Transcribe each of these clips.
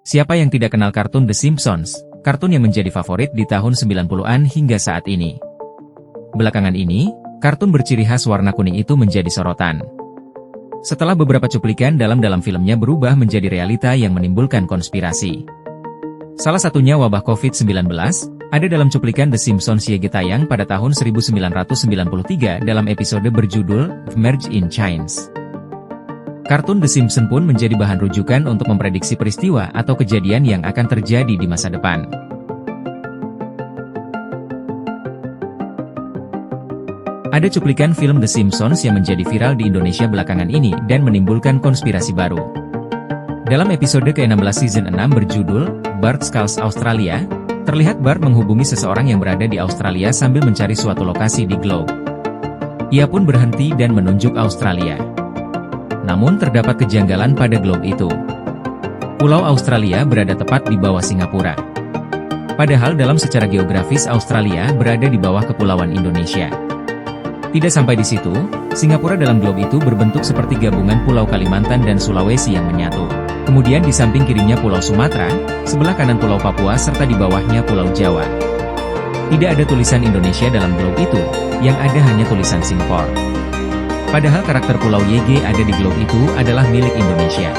Siapa yang tidak kenal kartun The Simpsons, kartun yang menjadi favorit di tahun 90-an hingga saat ini. Belakangan ini, kartun berciri khas warna kuning itu menjadi sorotan. Setelah beberapa cuplikan dalam filmnya berubah menjadi realita yang menimbulkan konspirasi. Salah satunya wabah COVID-19, ada dalam cuplikan The Simpsons YG tayang pada tahun 1993 dalam episode berjudul Merge in Chains. Kartun The Simpsons pun menjadi bahan rujukan untuk memprediksi peristiwa atau kejadian yang akan terjadi di masa depan. Ada cuplikan film The Simpsons yang menjadi viral di Indonesia belakangan ini dan menimbulkan konspirasi baru. Dalam episode ke-16 season 6 berjudul Bart Calls Australia, terlihat Bart menghubungi seseorang yang berada di Australia sambil mencari suatu lokasi di globe. Ia pun berhenti dan menunjuk Australia. Namun terdapat kejanggalan pada globe itu. Pulau Australia berada tepat di bawah Singapura. Padahal dalam secara geografis Australia berada di bawah Kepulauan Indonesia. Tidak sampai di situ, Singapura dalam globe itu berbentuk seperti gabungan Pulau Kalimantan dan Sulawesi yang menyatu. Kemudian di samping kirinya Pulau Sumatera, sebelah kanan Pulau Papua serta di bawahnya Pulau Jawa. Tidak ada tulisan Indonesia dalam globe itu, yang ada hanya tulisan Singapore. Padahal karakter Pulau YG ada di globe itu adalah milik Indonesia.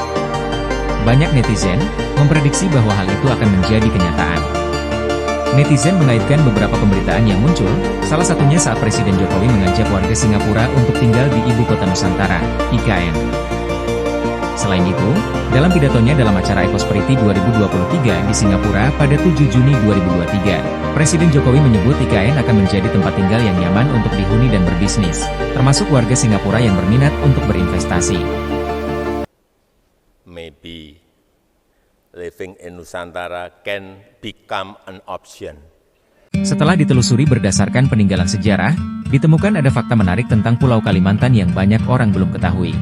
Banyak netizen memprediksi bahwa hal itu akan menjadi kenyataan. Netizen mengaitkan beberapa pemberitaan yang muncul, salah satunya saat Presiden Jokowi mengajak warga Singapura untuk tinggal di Ibu Kota Nusantara, IKN. Selain itu, dalam pidatonya dalam acara Ecosperity 2023 di Singapura pada 7 Juni 2023, Presiden Jokowi menyebut IKN akan menjadi tempat tinggal yang nyaman untuk dihuni dan berbisnis, termasuk warga Singapura yang berminat untuk berinvestasi. Maybe living in Nusantara can become an option. Setelah ditelusuri berdasarkan peninggalan sejarah, ditemukan ada fakta menarik tentang Pulau Kalimantan yang banyak orang belum ketahui.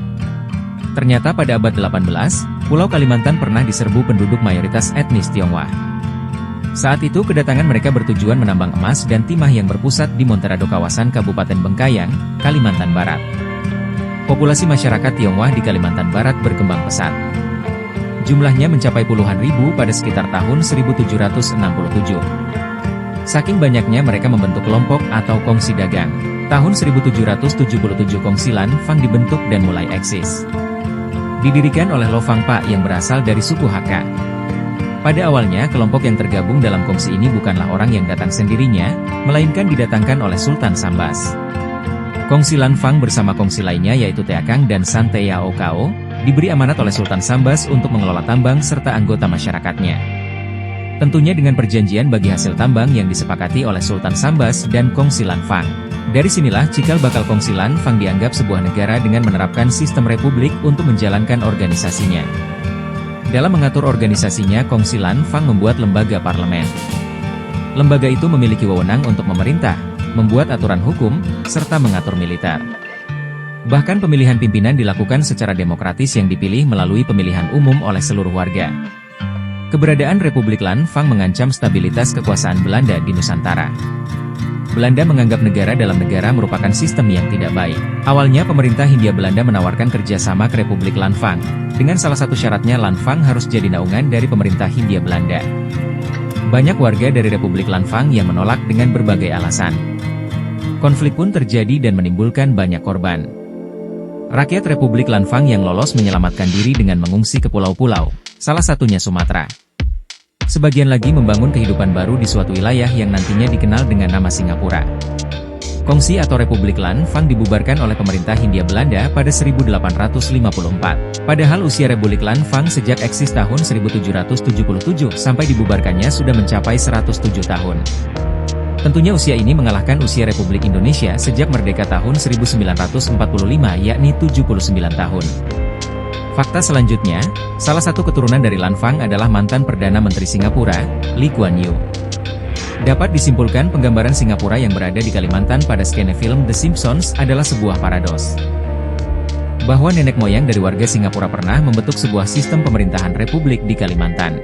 Ternyata pada abad 18, Pulau Kalimantan pernah diserbu penduduk mayoritas etnis Tionghoa. Saat itu kedatangan mereka bertujuan menambang emas dan timah yang berpusat di Monterado kawasan Kabupaten Bengkayang, Kalimantan Barat. Populasi masyarakat Tionghoa di Kalimantan Barat berkembang pesat. Jumlahnya mencapai puluhan ribu pada sekitar tahun 1767. Saking banyaknya mereka membentuk kelompok atau kongsi dagang. Tahun 1777 kongsi Lan Fang dibentuk dan mulai eksis. Didirikan oleh Lo Fang Pa yang berasal dari suku Hakka. Pada awalnya kelompok yang tergabung dalam kongsi ini bukanlah orang yang datang sendirinya, melainkan didatangkan oleh Sultan Sambas. Kongsi Lan Fang bersama kongsi lainnya yaitu Teakang dan Santeya Okao, diberi amanat oleh Sultan Sambas untuk mengelola tambang serta anggota masyarakatnya. Tentunya dengan perjanjian bagi hasil tambang yang disepakati oleh Sultan Sambas dan kongsi Lan Fang. Dari sinilah cikal bakal kongsi Lan Fang dianggap sebuah negara dengan menerapkan sistem republik untuk menjalankan organisasinya. Dalam mengatur organisasinya, kongsi Lan Fang membuat lembaga parlemen. Lembaga itu memiliki wewenang untuk memerintah, membuat aturan hukum, serta mengatur militer. Bahkan pemilihan pimpinan dilakukan secara demokratis yang dipilih melalui pemilihan umum oleh seluruh warga. Keberadaan Republik Lan Fang mengancam stabilitas kekuasaan Belanda di Nusantara. Belanda menganggap negara dalam negara merupakan sistem yang tidak baik. Awalnya pemerintah Hindia Belanda menawarkan kerjasama ke Republik Lan Fang, dengan salah satu syaratnya Lan Fang harus jadi naungan dari pemerintah Hindia Belanda. Banyak warga dari Republik Lan Fang yang menolak dengan berbagai alasan. Konflik pun terjadi dan menimbulkan banyak korban. Rakyat Republik Lan Fang yang lolos menyelamatkan diri dengan mengungsi ke pulau-pulau, salah satunya Sumatera. Sebagian lagi membangun kehidupan baru di suatu wilayah yang nantinya dikenal dengan nama Singapura. Kongsi atau Republik Lan Fang dibubarkan oleh pemerintah Hindia Belanda pada 1854. Padahal usia Republik Lan Fang sejak eksis tahun 1777 sampai dibubarkannya sudah mencapai 107 tahun. Tentunya usia ini mengalahkan usia Republik Indonesia sejak merdeka tahun 1945 yakni 79 tahun. Fakta selanjutnya, salah satu keturunan dari Lan Fang adalah mantan Perdana Menteri Singapura, Lee Kuan Yew. Dapat disimpulkan penggambaran Singapura yang berada di Kalimantan pada skena film The Simpsons adalah sebuah paradoks. Bahwa nenek moyang dari warga Singapura pernah membentuk sebuah sistem pemerintahan republik di Kalimantan.